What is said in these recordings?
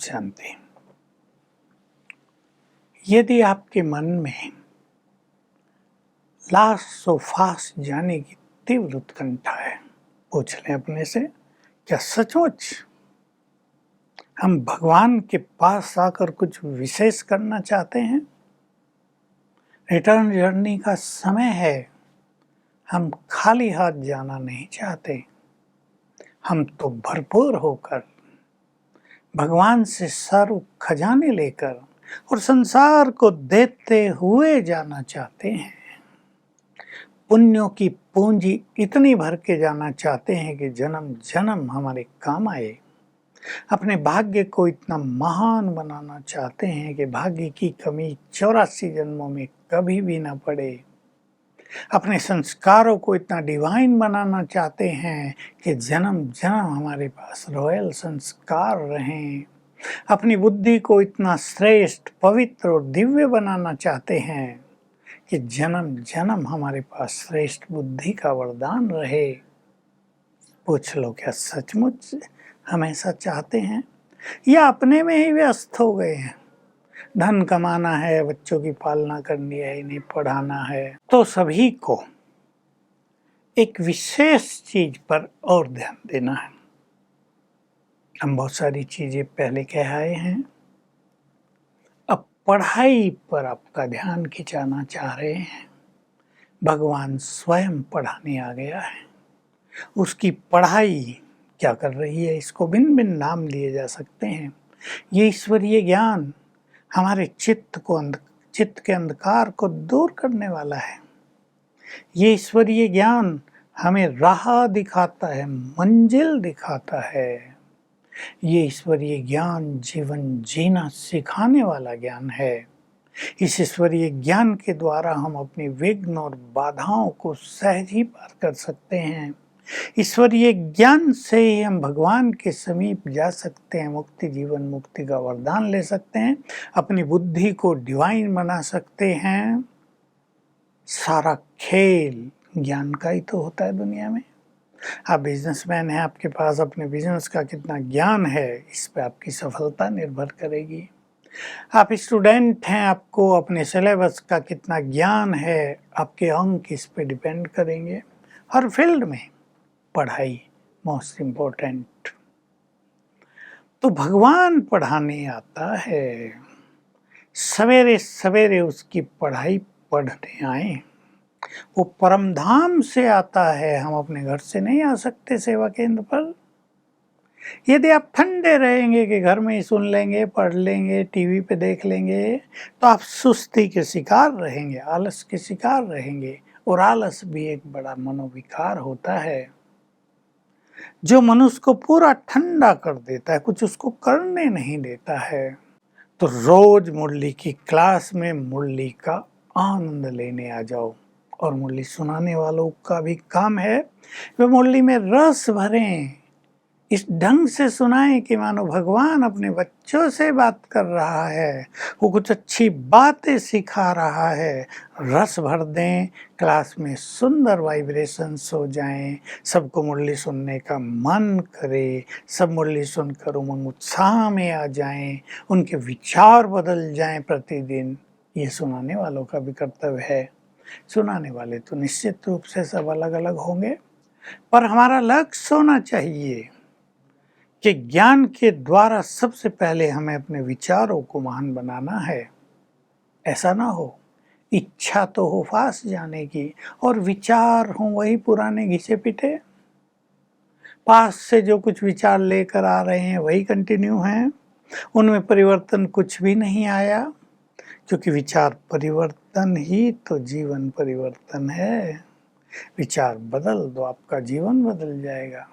शांति। यदि आपके मन में लास्ट सो फास्ट जाने की तीव्र उत्कंठा है, पूछ लें अपने से, क्या सचमुच हम भगवान के पास आकर कुछ विशेष करना चाहते हैं? रिटर्न जर्नी का समय है, हम खाली हाथ जाना नहीं चाहते। हम तो भरपूर होकर भगवान से सर्व खजाने लेकर और संसार को देते हुए जाना चाहते हैं। पुण्यों की पूंजी इतनी भर के जाना चाहते हैं कि जन्म जन्म हमारे काम आए। अपने भाग्य को इतना महान बनाना चाहते हैं कि भाग्य की कमी 84 जन्मों में कभी भी ना पड़े। अपने संस्कारों को इतना डिवाइन बनाना चाहते हैं कि जन्म जन्म हमारे पास रॉयल संस्कार रहें। अपनी बुद्धि को इतना श्रेष्ठ, पवित्र और दिव्य बनाना चाहते हैं कि जन्म जन्म हमारे पास श्रेष्ठ बुद्धि का वरदान रहे। पूछ लो, क्या सचमुच हम ऐसा चाहते हैं या अपने में ही व्यस्त हो गए हैं? धन कमाना है, बच्चों की पालना करनी है, इन्हें पढ़ाना है। तो सभी को एक विशेष चीज पर और ध्यान देना है। हम बहुत सारी चीजें पहले कह आए हैं, अब पढ़ाई पर आपका ध्यान खिंचाना चाह रहे हैं। भगवान स्वयं पढ़ाने आ गया है। उसकी पढ़ाई क्या कर रही है, इसको भिन्न भिन्न नाम दिए जा सकते हैं। ये ईश्वरीय ज्ञान हमारे चित्त के अंधकार को दूर करने वाला है। ये ईश्वरीय ज्ञान हमें राह दिखाता है, मंजिल दिखाता है। ये ईश्वरीय ज्ञान जीवन जीना सिखाने वाला ज्ञान है। इस ईश्वरीय ज्ञान के द्वारा हम अपनी विघ्न और बाधाओं को सहज ही पार कर सकते हैं। ईश्वरीय ज्ञान से ही हम भगवान के समीप जा सकते हैं, मुक्ति, जीवन मुक्ति का वरदान ले सकते हैं, अपनी बुद्धि को डिवाइन बना सकते हैं। सारा खेल ज्ञान का ही तो होता है दुनिया में। आप बिजनेसमैन हैं, आपके पास अपने बिजनेस का कितना ज्ञान है, इस पे आपकी सफलता निर्भर करेगी। आप स्टूडेंट हैं, आपको अपने सिलेबस का कितना ज्ञान है, आपके अंक इस पे डिपेंड करेंगे। हर फील्ड में पढ़ाई मोस्ट इम्पोर्टेंट। तो भगवान पढ़ाने आता है, सवेरे सवेरे उसकी पढ़ाई पढ़ने आए। वो परम धाम से आता है, हम अपने घर से नहीं आ सकते सेवा केंद्र पर। यदि आप ठंडे रहेंगे कि घर में ही सुन लेंगे, पढ़ लेंगे, टीवी पे देख लेंगे, तो आप सुस्ती के शिकार रहेंगे, आलस के शिकार रहेंगे। और आलस भी एक बड़ा मनोविकार होता है जो मनुष्य को पूरा ठंडा कर देता है, कुछ उसको करने नहीं देता है। तो रोज मुरली की क्लास में मुरली का आनंद लेने आ जाओ। और मुरली सुनाने वालों का भी काम है, वे मुरली में रस भरें, इस ढंग से सुनाएं कि मानो भगवान अपने बच्चों से बात कर रहा है, वो कुछ अच्छी बातें सिखा रहा है। रस भर दें, क्लास में सुंदर वाइब्रेशंस हो जाएं, सबको मुरली सुनने का मन करे, सब मुरली सुनकर उमंग उत्साह में आ जाएं, उनके विचार बदल जाएं प्रतिदिन। ये सुनाने वालों का भी कर्तव्य है। सुनाने वाले तो निश्चित रूप से सब अलग अलग होंगे, पर हमारा लक्ष्य होना चाहिए कि ज्ञान के द्वारा सबसे पहले हमें अपने विचारों को महान बनाना है। ऐसा ना हो, इच्छा तो हो फास्ट जाने की और विचार हो वही पुराने घिसे पिटे। पास से जो कुछ विचार लेकर आ रहे हैं वही कंटिन्यू हैं, उनमें परिवर्तन कुछ भी नहीं आया। क्योंकि विचार परिवर्तन ही तो जीवन परिवर्तन है। विचार बदल दो, आपका जीवन बदल जाएगा।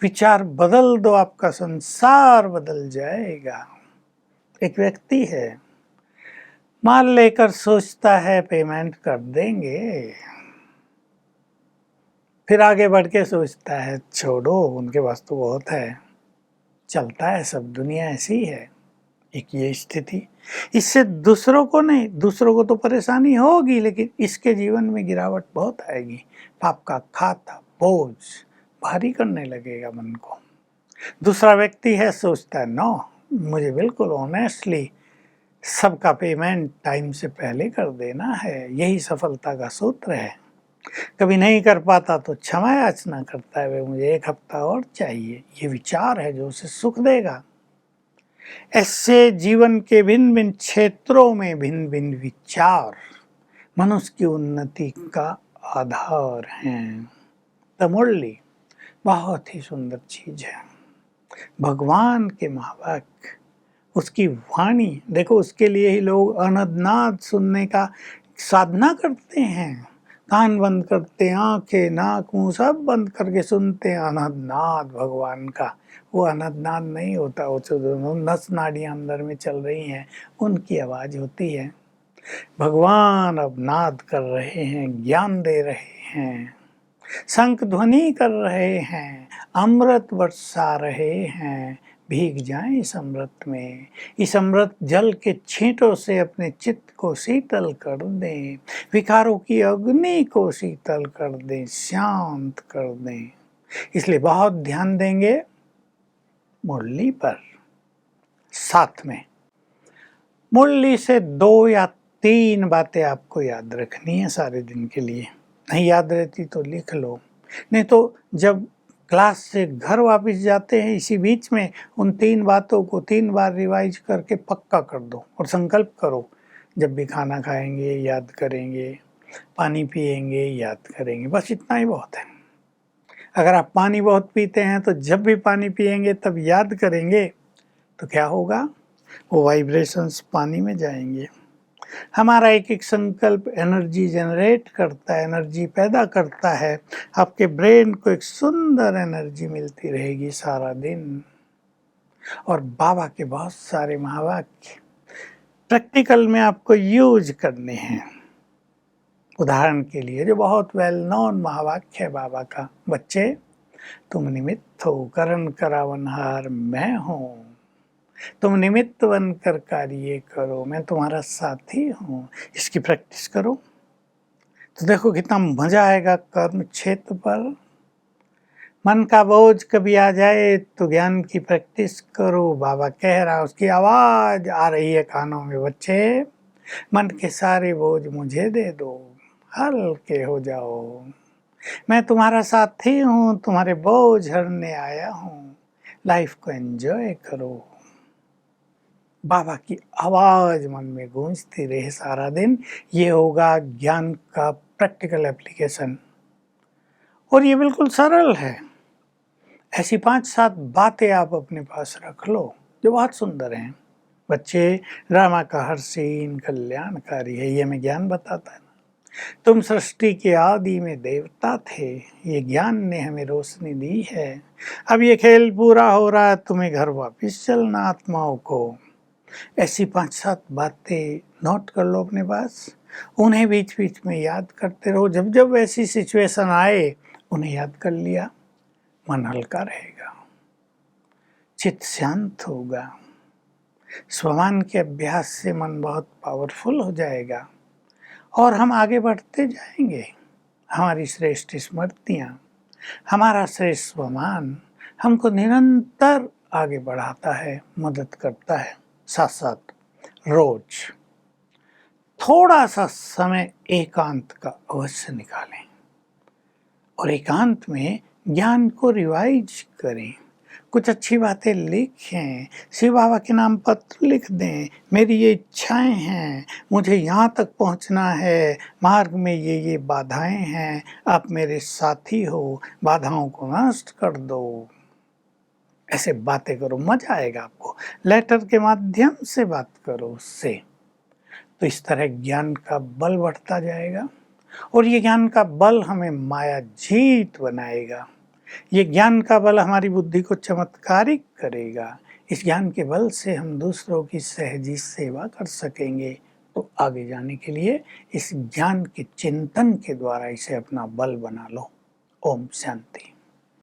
विचार बदल दो, आपका संसार बदल जाएगा। एक व्यक्ति है, माल लेकर सोचता है पेमेंट कर देंगे, फिर आगे बढ़ के सोचता है छोड़ो, उनके पास तो बहुत है। चलता है, सब दुनिया ऐसी है। एक ये स्थिति, इससे दूसरों को नहीं, दूसरों को तो परेशानी होगी, लेकिन इसके जीवन में गिरावट बहुत आएगी। पाप का खाता बोझ भारी करने लगेगा मन को। दूसरा व्यक्ति है, सोचता है नो, मुझे बिल्कुल ऑनेस्टली सबका पेमेंट टाइम से पहले कर देना है, यही सफलता का सूत्र है। कभी नहीं कर पाता तो क्षमा याचना करता है, वे मुझे 1 हफ्ता और चाहिए। ये विचार है जो उसे सुख देगा। ऐसे जीवन के भिन्न भिन्न क्षेत्रों में भिन्न भिन्न विचार मनुष्य की उन्नति का आधार हैं। द मुरली बहुत ही सुंदर चीज है। भगवान के महावाक्य, उसकी वाणी, देखो उसके लिए ही लोग अनहदनाद सुनने का साधना करते हैं। कान बंद करते, आंखें नाक मुंह सब बंद करके सुनते हैं अनहदनाद भगवान का। वो अनहदनाद नहीं होता, वो जो नस नाड़ियां अंदर में चल रही हैं उनकी आवाज होती है। भगवान अब नाद कर रहे हैं, ज्ञान दे रहे हैं, शंख ध्वनि कर रहे हैं, अमृत बरसा रहे हैं। भीग जाएं इस अमृत में, इस अमृत जल के छींटों से अपने चित्त को शीतल कर दें, विकारों की अग्नि को शीतल कर दें, शांत कर दें। इसलिए बहुत ध्यान देंगे मुरली पर। साथ में मुरली से 2 या 3 बातें आपको याद रखनी है सारे दिन के लिए। नहीं याद रहती तो लिख लो, नहीं तो जब क्लास से घर वापस जाते हैं इसी बीच में उन 3 बातों को 3 बार रिवाइज करके पक्का कर दो और संकल्प करो, जब भी खाना खाएंगे याद करेंगे, पानी पिएंगे याद करेंगे। बस इतना ही बहुत है। अगर आप पानी बहुत पीते हैं तो जब भी पानी पिएंगे तब याद करेंगे तो क्या होगा, वो वाइब्रेशंस पानी में जाएंगे। हमारा एक एक संकल्प एनर्जी जनरेट करता है, एनर्जी पैदा करता है। आपके ब्रेन को एक सुंदर एनर्जी मिलती रहेगी सारा दिन। और बाबा के बहुत सारे महावाक्य प्रैक्टिकल में आपको यूज करने हैं। उदाहरण के लिए जो बहुत वेल नोन महावाक्य है बाबा का, बच्चे तुम निमित्त हो, करण करावनहार मैं हूँ, तुम निमित्त बनकर कार्य करो, मैं तुम्हारा साथी हूँ। इसकी प्रैक्टिस करो तो देखो कितना मजा आएगा कर्म क्षेत्र पर। मन का बोझ कभी आ जाए तो ज्ञान की प्रैक्टिस करो। बाबा कह रहा, उसकी आवाज आ रही है कानों में, बच्चे मन के सारे बोझ मुझे दे दो, हल्के हो जाओ, मैं तुम्हारा साथी हूँ, तुम्हारे बोझ हरने आया हूँ, लाइफ को एंजॉय करो। बाबा की आवाज मन में गूंजती रहे सारा दिन। ये होगा ज्ञान का प्रैक्टिकल एप्लीकेशन। और ये बिल्कुल सरल है। ऐसी 5-7 बातें आप अपने पास रख लो जो बहुत सुंदर हैं। बच्चे, ड्रामा का हर सीन कल्याणकारी है, ये हमें ज्ञान बताता है। तुम सृष्टि के आदि में देवता थे, ये ज्ञान ने हमें रोशनी दी है। अब ये खेल पूरा हो रहा है, तुम्हें घर वापस चलना आत्माओं को। ऐसी 5-7 बातें नोट कर लो अपने पास, उन्हें बीच बीच में याद करते रहो। जब जब ऐसी सिचुएशन आए उन्हें याद कर लिया, मन हल्का रहेगा, चित्त शांत होगा। स्वमान के अभ्यास से मन बहुत पावरफुल हो जाएगा और हम आगे बढ़ते जाएंगे। हमारी श्रेष्ठ स्मृतियाँ, हमारा श्रेष्ठ स्वमान हमको निरंतर आगे बढ़ाता है, मदद करता है। साथ साथ रोज थोड़ा सा समय एकांत का अवश्य निकालें और एकांत में ज्ञान को रिवाइज करें। कुछ अच्छी बातें लिखें, शिव बाबा के नाम पत्र लिख दें, मेरी ये इच्छाएं हैं, मुझे यहाँ तक पहुँचना है, मार्ग में ये बाधाएं हैं, आप मेरे साथी हो, बाधाओं को नष्ट कर दो। ऐसे बातें करो, मजा आएगा आपको। लेटर के माध्यम से बात करो उससे, तो इस तरह ज्ञान का बल बढ़ता जाएगा और ये ज्ञान का बल हमें माया जीत बनाएगा। ये ज्ञान का बल हमारी बुद्धि को चमत्कारिक करेगा। इस ज्ञान के बल से हम दूसरों की सहजी सेवा कर सकेंगे। तो आगे जाने के लिए इस ज्ञान के चिंतन के द्वारा इसे अपना बल बना लो। ओम शांति।